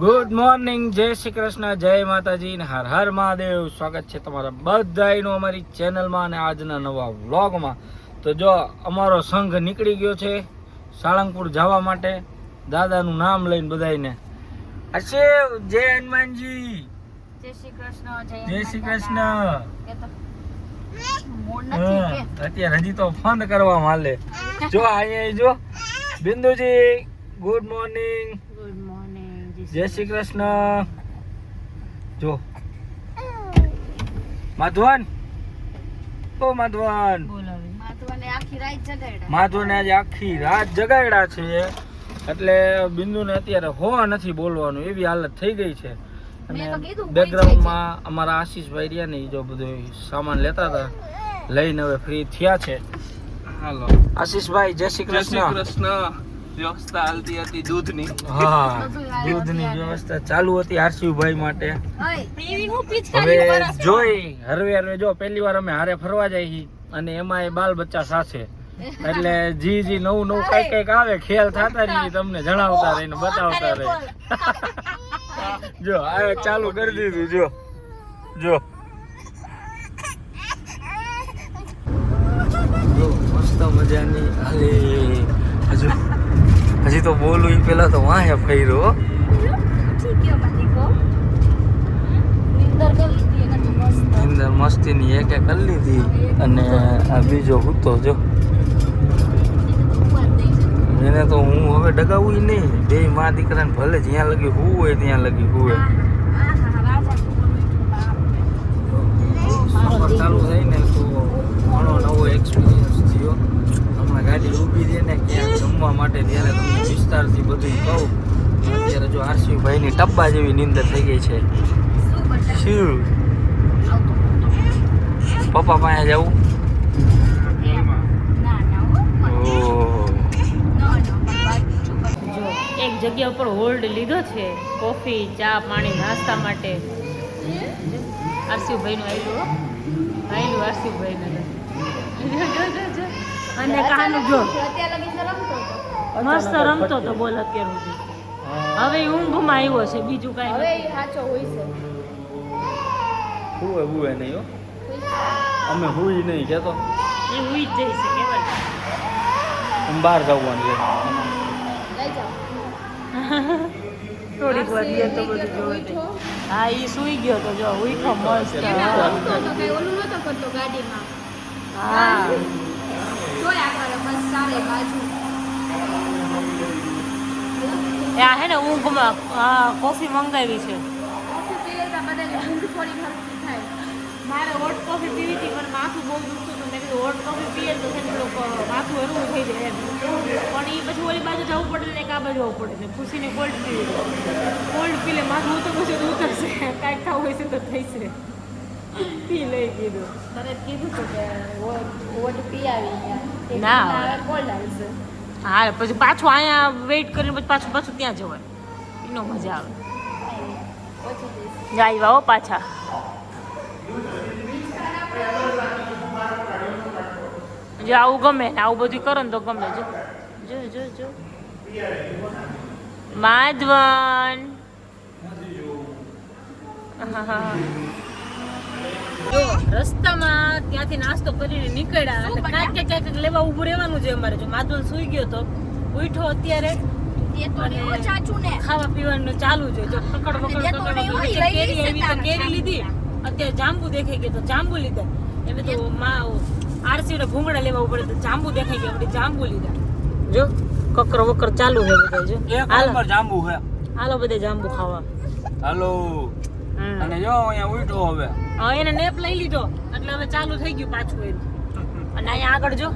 Good morning, જય શ્રી કૃષ્ણ, જય માતાજી ને હર હર મહાદેવ. સ્વાગત છે તમારા બધાનું અમારી ચેનલમાં અને આજના નવા વ્લોગમાં. તો જો અમારો સંઘ નીકળી ગયો છે સાળંગપુર જવા માટે, દાદાનું નામ લઈને બધાને. અશે જય હનુમાનજી, જય શ્રી કૃષ્ણ, જય શ્રી કૃષ્ણ. અત્યારે હજી તો ફોન કરવા માલે. જો અહીંયા જો બિંદુજી, ગુડ મોર્નિંગ, ગુડ મોર્નિંગ, જય શ્રી કૃષ્ણ. જો માધવન, ઓ માધવન, માધવને આખી રાત જગાડ્યા. માધવને આજે આખી રાત જગાડ્યા છે. એટલે બિંદુને અત્યારે હો નથી બોલવાનું એવી હાલત થઈ ગઈ છે. અને બેકગ્રાઉન્ડમાં અમારા આશીષભાઈ રહ્યા ને, જો બધું સામાન લેતા હતા, લઈને હવે ફ્રી થયા છે. હાલો આશીષભાઈ, જય શ્રી કૃષ્ણ. વ્યવસ્થા હાલતી હતી દૂધની. હા, દૂધની વ્યવસ્થા ચાલુ હતી આરસીભાઈ માટે. હવે જોઈ હરવે હરવે જો પહેલી વાર અમે હારે ફરવા જઈએ અને એમાં એ બાલ બચ્ચા સાથે, એટલે જી નવું નવું કઈક કઈક આવે ખેલ થતા રહીએ, તમને જણાવતા રહીને બતાવતા રહે. જો આ ચાલુ કરી દીધું. જો જો જો મસ્ત મજાની હાલે. હજી તો બોલું ઈ પેલા તો વાહે ફર્યો. અંદર મસ્તીની એક કરી લીધી અને આ બીજો હૂતો જો એને તો હું હવે ડગાવું નહીં. બે માં દીકરાને ભલે જ્યાં લગી હું હોય ત્યાં લગી હુવે. ચાલુ થાય ને તો ઘણો નવો એક્સપિરિયન્સ થયો. હમણાં ગાડી ઊભી રહે ને ક્યાંક જમવા માટે, ત્યારે તમને વિસ્તારથી બધું કહું. અત્યારે જો આરસીભાઈની ટબ્બા જેવી નીંદર થઈ ગઈ છે. શું પપ્પા પાસે જવું? એક જગ્યા ઉપર હોલ્ડ લીધો છે કોફી, ચા, પાણી, નાસ્તા માટે. આરસીભાઈનું આવેલું આરસીભાઈનું અને કહાનું જો મસ્ત રમતો તો બોલ અત્યાર સુધી. હવે ઊંઘમાં આવ્યો છે, બીજું કાંઈ હવે સાચો હોય છે. હુએ નહીં હો, અમે હુઈ નહીં કહેતો. એ હુઈ જ જઈશ કેવાય. હું બહાર જવાનું છે. થોડીક વાર ગયો તો બધું જોઈ. હા, એ સુઈ ગયો તો જો ઉઠો મસ્ત. ઓલું નતો કરતો ગાડીમાં. હા જોયા કરે બસ સારે બાજુ. આ હે ને ઊંઘમાં કોફી મંગાવી છે. કોફી પી લેતા બધાને ઊંઘ થોડી ખરખી થાય. મારે હોટ કોફી પીવી હતી પણ માથું બહુ દુખતું હતું. મેં કીધું હોટ કોફી પીએ તો છે ને માથું હરવું થઈ જાય એમ. પણ એ પછી ઓલી બાજુ જવું પડે ને આ બાજુ જવું પડે છે. ખુશીને કોલ્ડ પીવી દે. કોલ્ડ પી લે, માથું ઉતર પછી તો ઉતરશે. કાંઈક થવું હોય છે તો થઈશે. પી લઈ કીધું. તરત કીધું હતું કે હોટ પી આવી ના કોલ્ડ આવશે. હા, પછી પાછું અહીંયા વેઇટ કરીને પછી પાછું ત્યાં જવાય. એનો મજા આવે. આવ્યા હો પાછા. જો આવું ગમે ને આવું બધું કરો ને તો ગમે. જો જો જો જો માધવન. જો રસ્તામાં ત્યાંથી નાસ્તો કરીને નીકળ્યા એટલે ક્યાંક લેવા ઊભું રહેવાનું છે અમારે. જો માધવન સુઈ ગયો તો ઉઠો અત્યારે ખાવા પીવાનું ચાલુ છે. જો પકડ કેરી આવી તો કેરી લીધી. અત્યારે જાંબુ દેખાઈ ગયો તો જાંબુ લીધા. એટલે તો આરસી ને ભૂંગળા લેવા પડે તો જાંબુ દેખાઈ ગયા એટલે જાંબુ લીધા. જો કકર વકર ચાલુ છે બધા. જો હાલો જાંબુ છે, હાલો બધે જાંબુ ખાવા. હાલો. અને જો અહીંયા ઉઠો હવે. હા, એને નેપ લઈ લીધો એટલે હવે ચાલુ થઈ ગયું પાછું એનું. અને અહીંયા આગળ જો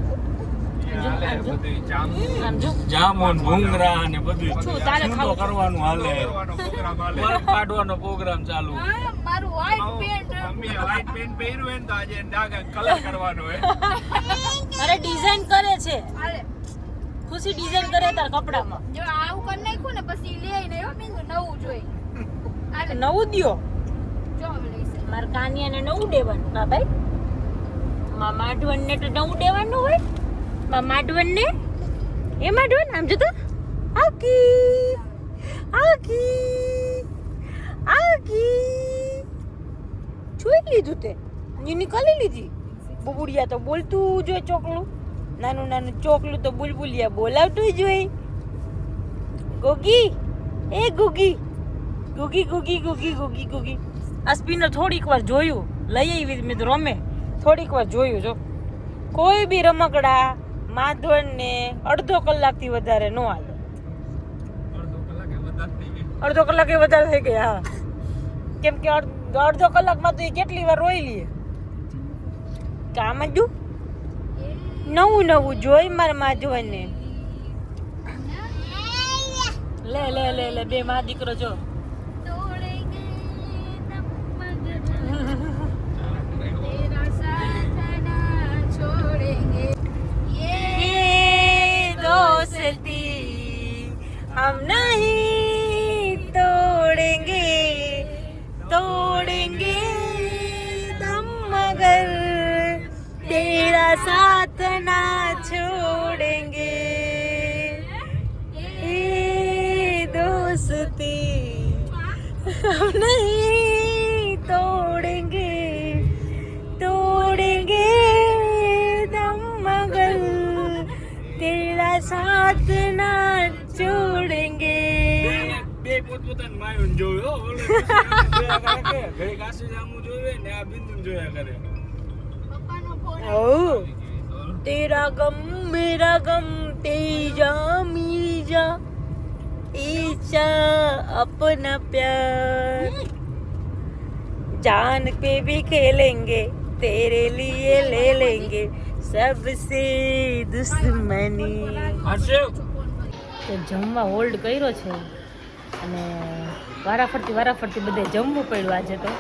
જામુન ભૂંગરા ને બધું તારે કરવાનું હાલે. બરફ કાઢવાનો પ્રોગ્રામ ચાલુ. મારું વ્હાઈટ પેન્ટ પહેર્યું ને તો આજે કલર કરવાનો હે. અરે ડિઝાઇન કરે છે. ખુશી ડિઝાઇન કરે તાર કપડામાં. જો આવું કરી નાખ્યું ને પછી લઈને આવ્યો બિંદુ નવું જોઈ. નવું દ્યો. જો માર કાનિયાને નવું દેવાનું. હા ભાઈ, મા માધવનને તો નવું દેવાનું હોય. મા માધવનને એ માધવન આમ જો તો આકી આકી લીધું તે નિકાલી લીધી બુબુડિયા તો બોલતું જોઈએ ચોકલું નાનું નાનું ચોકલું તો બુલબુલિયા બોલાવતું જોઈએ ગોગી એ ગોગી ગોગી ગોગી ગોગી ગોગી ગોગી આ સ્પિનર થોડીક વાર જોયું લઈ આવી મેં તો રમે થોડીક વાર જોયું જો કોઈ બી રમકડા માધવનને અડધો કલાકથી વધારે ન હાલે અડધો કલાકે વધારે થઈ ગયા હા કેમ કે અડધો કલાકમાં તો એ કેટલી વાર રોઈ લઈએ કામ જ નવું નવું જોઈ મારા માધવનને લે લે લે લે બે માં દીકરો જો हम नहीं तोड़ेंगे तोड़ेंगे दम मगर तेरा साथ ना छोड़ेंगे ये दोस्ती हम नहीं तोड़ेंगे तोड़ेंगे दम मगर तेरा साथ ना छोड़ेंगे બે પોતપોતાની માયુન જોયો ઓલો જોયા કરે કે ઘડી કાશી જામુ જોવે ને આ બિંદુ જોયા કરે ओ तेरा गम मेरा गम तेजा मीजा ईचा अपना प्यार जान पे भी खेलेंगे तेरे लिए ले लेंगे सबसे दुश्मनी હર્ષિવ તો જમવા હોલ્ડ કર્યો છે અને વારાફરતી બધે જમવું પડ્યું આજે તો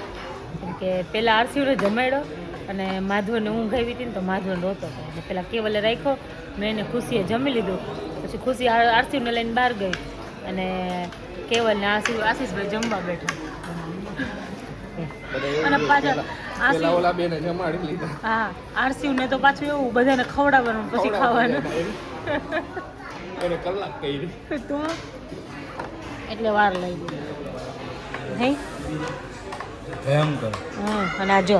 કેમ કે પહેલાં આરસીને જમાડ્યો અને માધવને ઊંઘ આવી હતી ને તો માધવને રોતો હતો એટલે પહેલાં કેવલે રાખ્યો મેં એને ખુશીએ જમી લીધું પછી ખુશી આરસીને લઈને બહાર ગઈ અને કેવલને આશીષભાઈ જમવા બેઠા અને પાછા ઓલા બેને જમાડી લીધા હા આરસીને તો પાછું એવું બધાને ખવડાવવાનું પછી ખાવાનું એને કલાક કરી તો એટલે વાર લઈ ગઈ નહીં એમ કર અને આ જો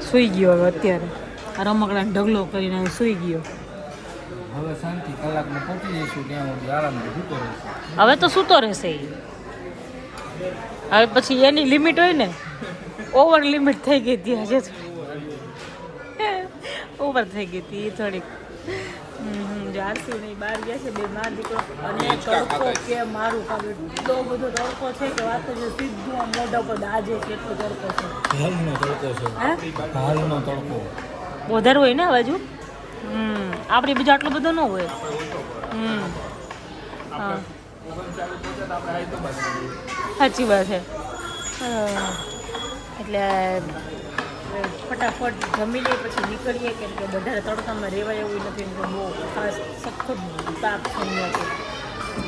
સૂઈ ગયો હવે અત્યારે આ રમકડાને ઢગલો કરીને હવે સૂઈ ગયો હવે શાંતિ કલાકમાં પહોંચી જઈશું ત્યાં સુધી આરામથી સૂતો રહેશે હવે તો સૂતો રહેશે ઈ. હવે પછી એની લિમિટ હોય ને ઓવર લિમિટ થઈ ગઈ હતી આજે ઓવર થઈ ગઈ હતી થોડીક જો આરસી નહીં બહાર ગયા છે બે માર દીકરો અને તડકો કે મારું કામ એટલો બધો તડકો છે કે વાત જ સીધું આમ મોઢા પર દાજે છે એટલો તડકો છે હાલનો તડકો છે હે હાલનો તડકો વધારે હોય ને આ બાજુ આપણે બીજો આટલો બધો ન હોય હા સાચી વાત છે એટલે ફટાફટ જમી લઈએ પછી નીકળીએ કેમ કે વધારે તડકામાં રહેવાય એવું નથી કે બહુ ખાસ સખત તાપ છે અહીંયાથી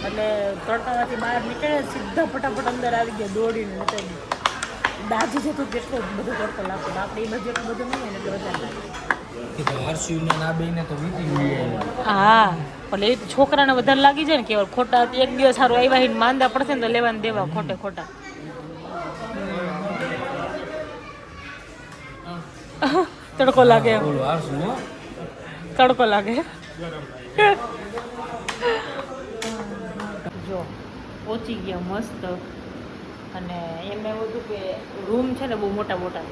એટલે તડકામાંથી બહાર નીકળે સીધા ફટાફટ અંદર આવી ગયા દોડીને નીકળી દાજી જતું કેટલો બધો તડકો લાગતો આપણે એ બધું એટલું બધું નહીં હોય ને એટલે વધારે હર્ષિવને ના બેને તો વીતી ગઈ હા એટલે એ છોકરાને વધારે લાગી જાય ને કેવળ ખોટા એક દિવસ સારું આવ્યા માંદા પડશે ને તો લેવાને દેવા ખોટે ખોટા તડકો લાગે બોલો હર્ષ હો તડકો લાગે જો પહોંચી ગયા મસ્ત અને એમ એવું હતું કે રૂમ છે ને બહુ મોટા મોટા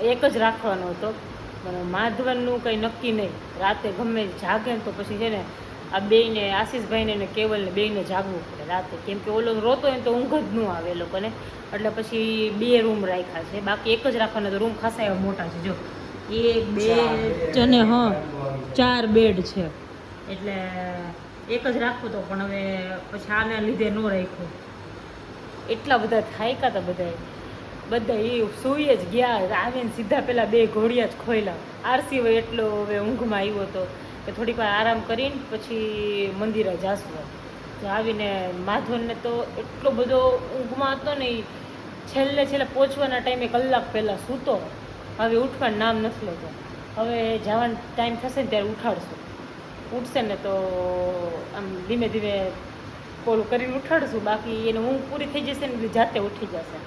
એક જ રાખવાનો હતો પણ માધવનનું કંઈ નક્કી નહીં રાતે ગમે જાગે ને તો પછી છે ને આ બેયને આશીષભાઈને ને કેવલને બેયને જાગવું પડે રાતે કેમ કે ઓલો રોતો હોય ને તો ઊંઘ જ ન આવે એ લોકોને એટલે પછી બે રૂમ રાખ્યા છે બાકી એક જ રાખવાના તો રૂમ ખાસા એવા મોટા છે જો 1 2 અને 4 બેડ છે એટલે એક જ રાખવું તો પણ હવે પછી આના લીધે ન રાખ્યું એટલા બધા થાયકા હતા બધા એ સૂઈ જ ગયા આવીને સીધા પેલા બે ઘોડિયા જ ખોયલા આરસી હોય એટલો હવે ઊંઘમાં આવ્યો હતો કે થોડીક વાર આરામ કરીને પછી મંદિરે જાશું આવીને માધવનને તો એટલો બધો ઊંઘમાં હતો ને છેલ્લે પહોંચવાના ટાઈમે કલાક પહેલાં સૂતો હવે ઉઠવાનું નામ નથી લેતો હવે જવાનો ટાઈમ થશે ને ત્યારે ઉઠાડશું ઉઠશે ને તો આમ ધીમે ધીમે ઓલું કરીને ઉઠાડશું બાકી એને ઊંઘ પૂરી થઈ જશે ને એટલે જાતે ઉઠી જશે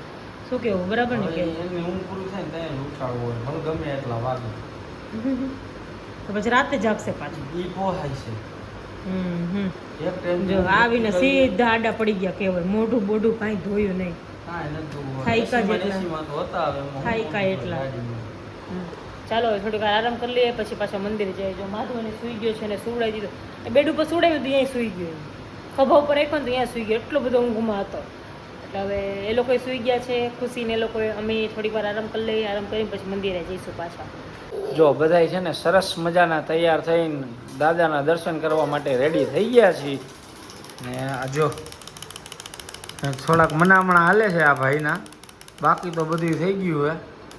શું કેવું બરાબર ને કેવું એની ઊંઘ પૂરી થાય ને ત્યાં ઉઠાડવું હોય મને ગમે એટલા વાગે તો પછી રાતે જાગશે પાછું ઈ પોહાય છે એક ટાઈમ જો આવીને સીધા આડા પડી ગયા કેવાય મોઢું બોઢું કાંઈ ધોયું નહીં થાયકા જેટલા. થાયકા એટલા. ચાલો હવે થોડીક વાર આરામ કરી લઈએ પછી પાછા મંદિરે જઈએ. જો માધવને સૂઈ ગયો છે ને સુવડાવી દીધો બેડ ઉપર સુવડાવ્યું તો અહીંયા સૂઈ ગયો ખભા ઉપર રાખ્યો ને તો અહીંયા સૂઈ ગયો એટલો બધો ઊંઘમાં હતો. એટલે હવે એ લોકોએ સૂઈ ગયા છે ખુશીને એ લોકોએ અમે થોડીક વાર આરામ કરી લઈએ આરામ કરીને પછી મંદિરે જઈશું પાછા. જો બધાય છે ને સરસ મજાના તૈયાર થઈને દાદાના દર્શન કરવા માટે રેડી થઈ ગયા છીએ ને આ જો થોડાક મનામણા હાલે છે આ ભાઈના બાકી તો બધું થઈ ગયું હે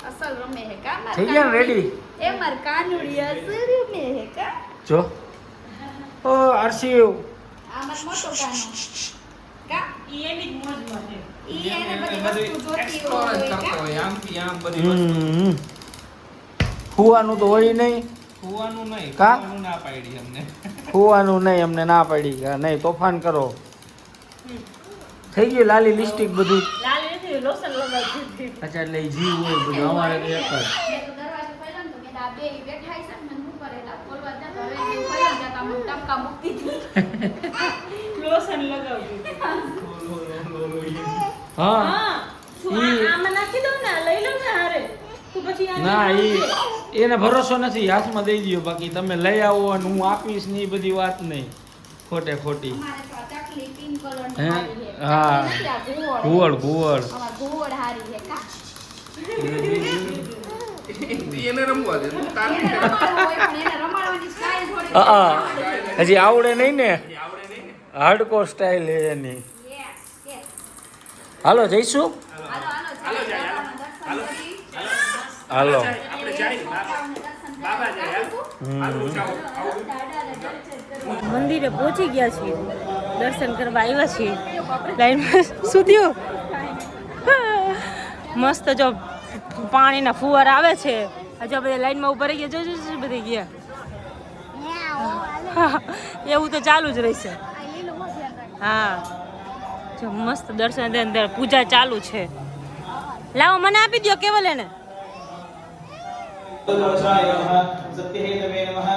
અસલ રમે હે કા થઈ ગયા ને રેડી એ માર કાનુડિયા અસલ રમે હે કા જો ઓ આરસીયુ આ માર મોટો કાનો કા ઈ એની જ મોજમાં છે. ઈ એને બધી વસ્તુ જોતી હોય કા ફુવાનું તો હોય નહીં ખોવાનું નહીં કા? ખોવાનું ના પાડી અમને ફુવાનું નહીં અમને ના પડી કે નહીં તોફાન કરો થઈ ગયું લાલી લિપસ્ટિક બધું લાલ નથી લોશન લગાવી દીધી. અચ્છા એટલે ઈ જીવ હોય બધું અમારે તો એક જ મેં તો દરવાજો ખોલ્યો ને તો મેં આ બે બેઠા છે ને મને ઉપર એલા બોલવા દે હવે એ ખોલ્યો ને તો મને ટપકા મૂકતી હતી લોશન લગાવી દીધું. હા હા શું આમાં નાખી દઉં ને લઈ લઉં ને હારે તો પછી આ ના એને ભરોસો નથી હાથમાં દઈ દો બાકી તમે લઈ આવો અને હું આપીશ ને એ બધી વાત નહીં ખોટે ખોટી અમારે તો આ ચકલી પિંક કલર હે? ની હારી હે હા. નથી આ ઘુવડ ઘુવડ ઘુવડ અમાર ઘુવડ હારી હે કા એને રમવા દે તું તારે એને રમાડવું હોય પણ એને રમાડવાની સ્ટાઈલ થોડી હજી આવડે નહીં ને આવડે નહીં ને હાર્ડકોર સ્ટાઇલ છે એની યસ યસ હાલો જઈશું હાલો હાલો ચાલો દર્શન કરી હાલો આપણે જાય બાબા જાય હાલો જાઓ આવો મંદિરે પહોંચી ગયા છીએ દર્શન કરવા આવ્યા છીએ લાઈનમાં શું થયું મસ્ત જો પાણીના ફુવાર આવે છે હજુ બધા લાઈનમાં ઉભા રહી ગયા જો બધી ગયા એવું તો ચાલુ જ રહેશે હા જો મસ્ત દર્શન અંદર પૂજા ચાલુ છે લાવો મને આપી દો કેવલ એને सत्यवचाय नमः सत्यहेतवे नमः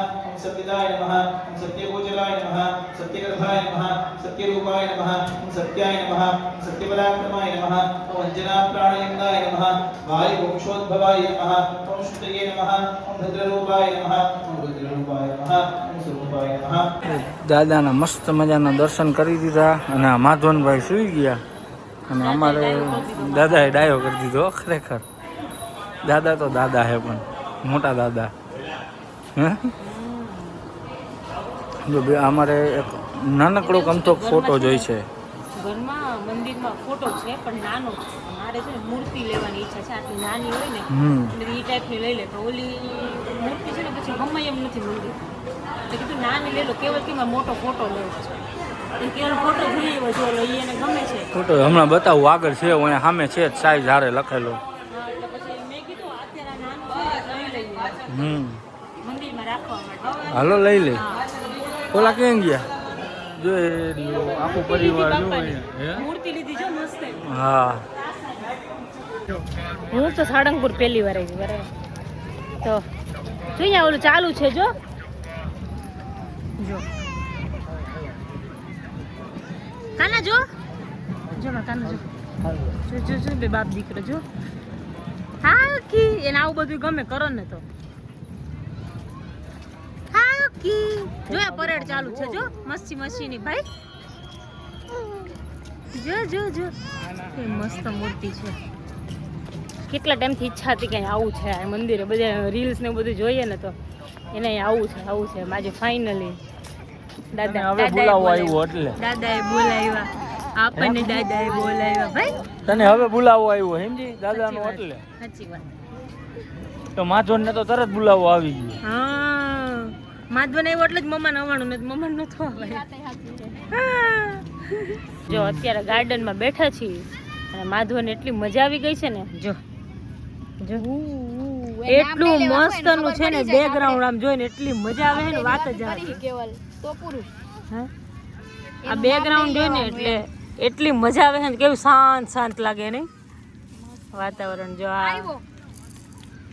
सत्यदाय नमः सत्यगोचराय नमः सत्यगर्भाय नमः सत्यरूपाय नमः सत्याय नमः सत्यपराक्रमाय नमः अंजनाप्राणलिंगाय नमः वायुवंशोद्भवाय नमः ओम श्रुतये नमः ओम भद्ररूपाय नमः ओम भद्ररूपाय नमः ओम स्वरूपाय नमः દાદાના મસ્ત મજાના દર્શન કરી દીધા અને આ માધવનભાઈ સુઈ ગયા અને અમારે દાદાએ ડાયો કરી દીધો ખરેખર દાદા તો દાદા હે પણ મોટા દાદા હે જો અમારે એક નાનકડો ગમતો ફોટો જોઈ છે ઘરમાં મંદિરમાં ફોટો છે પણ નાનો છે મારે છે ને મૂર્તિ લેવાની ઈચ્છા છે આટલી નાની હોય ને એટલે એ ટાઈપની લઈ લે તો ઓલી મૂર્તિ છે ને પછી ગમાય એમ નથી મંદિર એટલે કીધું નાની લઈ લો કેવલ કે મોટો ફોટો લેવો છે એ કેવલ ફોટો જોઈએ એવો જો લો એને ગમે છે ફોટો હમણાં બતાવું આગળ છે અહીંયા સામે છે જ સાઈઝ હારે લખેલો હા એટલે પછી મેં કીધું અત્યારે આ નાનું છે લઈ લઈએ મંદિરમાં રાખવા માટે હાલો લઈ લે હા ઓલા ક્યાં ગયા જો એ આખું પરિવાર જો અહીંયા હે મૂર્તિ લીધી જો મસ્ત હા હું તો સાળંગપુર પહેલી વાર આવી બરાબર તો જોઈએ ઓલું ચાલુ છે જો જો કાના જો જો કાના જો જો જો બે બાપ દીકરો જો હા કી એને આવું બધું ગમે કરો ને તો હા કી જો આ પરેડ ચાલુ છે જો મસ્તી મસ્તીની ભાઈ જો જો જો એ મસ્ત મૂર્તિ છે કેટલા ટાઈમથી ઈચ્છા હતી કે અહીં આવું છે આ મંદિરે બધા રીલ્સ ને બધું જોઈએ ને તો એને અહીં આવું છે આજે ફાઇનલી હવે બોલાવો આવ્યો એટલે દાદાએ બોલાવ્યા આપણને દાદાએ બોલાવ્યા ભાઈ તને હવે બોલાવો આવ્યો સમજી દાદાનો એટલે સાચી વાત તો માધવને તો તરત બોલાવો આવી ગયો હા માધવન આવ્યો એટલે જ મમ્માને આવવાનું નથી મમ્માને નતું આવવાનું જો અત્યારે ગાર્ડનમાં બેઠા છીએ અને માધવને એટલી મજા આવી ગઈ છે ને જો જો એટલું મસ્ત નું છે ને બેકગ્રાઉન્ડ આમ જોઈને એટલી મજા આવે ને વાત જ આવે કેવલ તો પૂરું હા આ બેકગ્રાઉન્ડ છે ને એટલે એટલી મજા આવે છે ને કેવું શાંત શાંત લાગે નહીં વાતાવરણ જો આ આવ્યો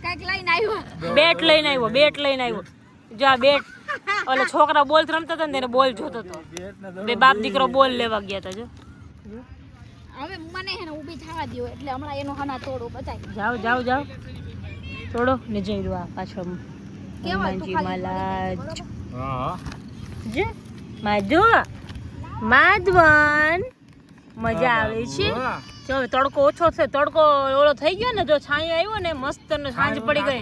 કાંઈક લઈને આવ્યો બેટ લઈને આવ્યો જો આ બેટ ઓલે છોકરા બોલ રમતા હતા ને તેને બોલ જોતો હતો બે બાપ દીકરો બોલ લેવા ગયા હતા જો હવે મને હે ને ઊભી થવા દ્યો એટલે હમણાં એનો હના તોડો બતાય જાઓ થોડો ને જઈ રહ્યો આ પાછળ કેવાય તું હનુમાનજી ખાલી મહારાજ હા જે માધવન મજા આવે છે જો હવે તડકો ઓછો છે તડકો ઓલો થઈ ગયો ને જો છાંયો આવ્યો ને મસ્ત ને સાંજ પડી ગઈ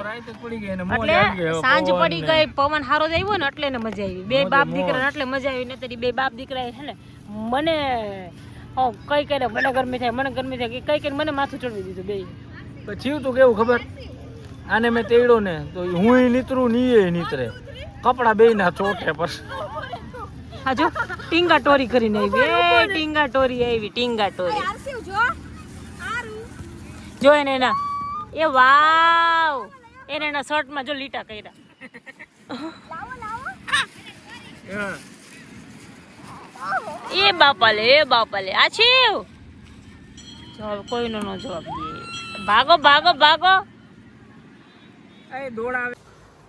એટલે સાંજ પડી ગઈ પવન હારો જ આવ્યો ને એટલે ને મજા આવી બે બાપ દીકરા એટલે મજા આવી નતરી બે બાપ દીકરા છે ને મને કઈ કઈ મને ગરમી થાય કઈ મને માથું ચડવી દીધું બે પછી તું કેવું ખબર આને મેં તેડ્યો ને તો હું નીતરું ની નીતરે કપડા બે ના ચોટે પર હા જો ટીંગા ટોરી કરીને આવી ટીંગા ટોરી આરસીવ જો આરું જો એને એના એ વાવ એને એના શર્ટમાં જો લીટા કર્યા એ બાપા લે આ છે જો હવે કોઈનો નો જવાબ દે ભાગો એ દોડાવે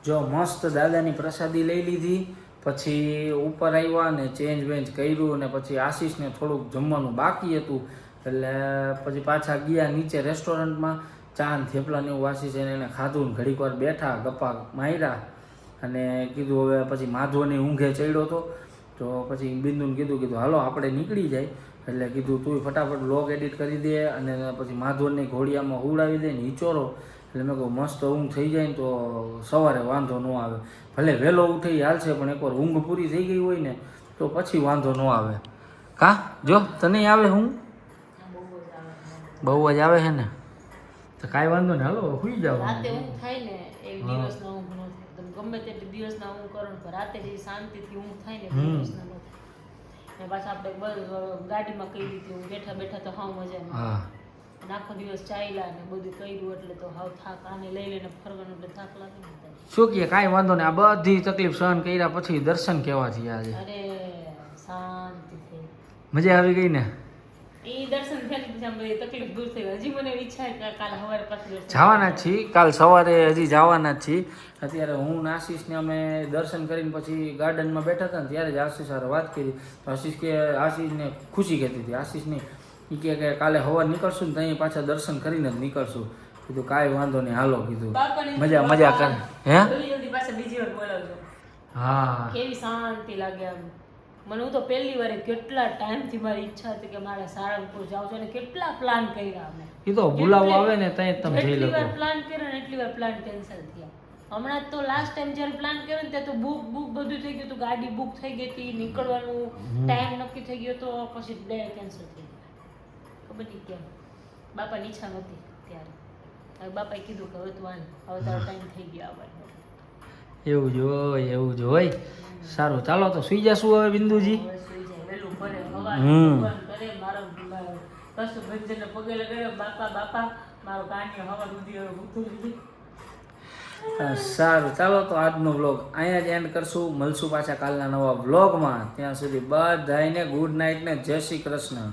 જો મસ્ત દાદાની પ્રસાદી લઈ લીધી પછી ઉપર આવ્યા ને ચેન્જ વેન્જ કર્યું ને પછી આશીષને થોડુંક જમવાનું બાકી હતું એટલે પછી પાછા ગયા નીચે રેસ્ટોરન્ટમાં ચા ને થેપલા ને એવું આશીષ એને ખાધું ને ઘડીક વાર બેઠા ગપ્પા માર્યા અને કીધું હવે પછી માધવની ઊંઘે ચડ્યો હતો તો પછી બિંદુને કીધું હાલો આપણે નીકળી જાય એટલે કીધું તું ફટાફટ વ્લોગ એડિટ કરી દે અને પછી માધવની ઘોડિયામાં ઉડાવી દે ને હિચોરો એટલે મેં કહું મસ્ત ઊંઘ થઈ જાય ને તો સવારે વાંધો ન આવે ભલે વહેલો ઉઠી હાલશે પણ એકવાર ઊંઘ પૂરી થઈ ગઈ હોય ને તો પછી વાંધો ન આવે કા જો તને આવે હું બહુ જ આવે છે ને તો કાંઈ વાંધો ને હાલો સુઈ જાવ રાતે ઊંઘ થાય ને એવી દિવસના ઊંઘ ન થાય તમે ગમે તેટલી દિવસના ઊંઘ કરો ને રાતે જે શાંતિથી ઊંઘ થાય ને દિવસના ન થાય ને પાછા આપણે બધું ગાડીમાં કઈ રીતે બેઠા તો હાવ મજા આવે હા આખો દિવસ ચાલ્યા ને બધું કર્યું એટલે તો હાવ થાક આને લઈ લઈને ફરવાનું એટલે થાક લાગે ને શું કહે કાંઈ વાંધો ને આ બધી તકલીફ સહન કર્યા પછી દર્શન કેવા થયા આજે અરે શાંતિ થઈ મજા આવી ગઈ ને એ દર્શન થયા પછી આમ બધી તકલીફ દૂર થઈ ગઈ હજી મને ઈચ્છા છે કે કાલે સવારે પાછું જવાના જ છીએ કાલ સવારે હજી જવાના જ છીએ અત્યારે હું ને આશીષને અમે દર્શન કરીને પછી ગાર્ડનમાં બેઠા હતા ને ત્યારે જ આશીષ સાથે વાત કરી તો આશીષને ખુશી કહેતી હતી આશીષને એ કે કાલે સવાર નીકળશું ને ત્યાં પાછા દર્શન કરીને જ નીકળશું કીધું કાંઈ વાંધો નહીં હાલો કીધું મજા કરે હે જલ્દી પાછા બીજી વાર બોલાવજો હા કેવી શાંતિ લાગે આમ મને હું તો પહેલી વાર કેટલા ટાઈમથી મારી ઈચ્છા હતી કે મારે સારંગપુર જાઉં છું અને કેટલા પ્લાન કર્યા અમે એ તો બોલાવો આવે ને ત્યાં તમે જઈ એટલી લો વાર પ્લાન કર્યો ને એટલી વાર પ્લાન કેન્સલ થયા હમણાં તો લાસ્ટ ટાઈમ જ્યારે પ્લાન કર્યો ને ત્યાં તો બુક બધું થઈ ગયું હતું ગાડી બુક થઈ ગઈ હતી નીકળવાનું ટાઈમ નક્કી થઈ ગયો તો પછી ડે કેન્સલ થઈ ગયો ખબર નહીં કેમ બાપાની ઈચ્છા નહોતી ત્યારે હવે બાપાએ કીધું કે હવે તું આન હવે તારો ટાઈમ થઈ ગયો આવવાનો એવું જ હોય સારું ચાલો તો સુઈ જશું હવે બિંદુજી હવે સુઈ જાય વહેલું ભરે હવા કરે મારો કશું ભજનને પગે લગાડ્યો બાપા મારો કાનીઓ હવા દૂધી હવે ભૂખતું દીધી સારું ચાલો તો આજનો વ્લોગ અહીંયા જ એન્ડ કરશું મળશું પાછા કાલના નવા વ્લોગમાં ત્યાં સુધી બધાને ગુડ નાઇટ ને જય શ્રી કૃષ્ણ.